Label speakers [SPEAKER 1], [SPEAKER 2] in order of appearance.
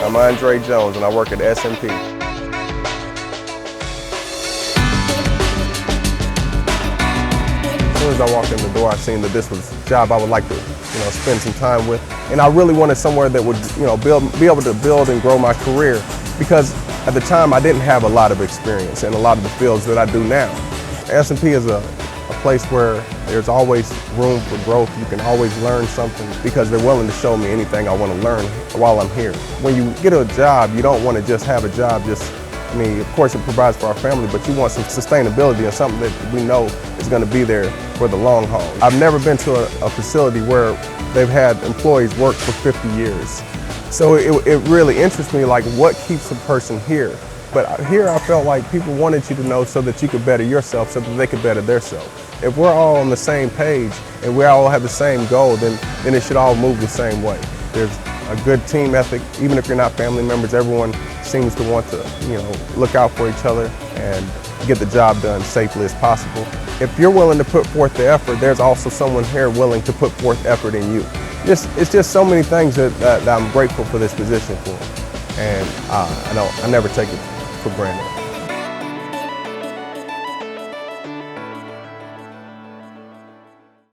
[SPEAKER 1] I'm Andre Jones and I work at S&P. As soon as I walked in the door, I seen that this was a job I would like to, spend some time with. And I really wanted somewhere that would, be able to build and grow my career, because at the time I didn't have a lot of experience in a lot of the fields that I do now. S&P is a place where there's always room for growth. You can always learn something because they're willing to show me anything I want to learn while I'm here. When you get a job, you don't want to just have a job of course it provides for our family, but you want some sustainability and something that we know is going to be there for the long haul. I've never been to a facility where they've had employees work for 50 years. So it really interests me, like, what keeps a person here. But here I felt like people wanted you to know so that you could better yourself, so that they could better themselves. If we're all on the same page and we all have the same goal, then it should all move the same way. There's a good team ethic. Even if you're not family members, everyone seems to want to, look out for each other and get the job done safely as possible. If you're willing to put forth the effort, there's also someone here willing to put forth effort in you. It's just so many things that I'm grateful for this position for, and I never take it for granted.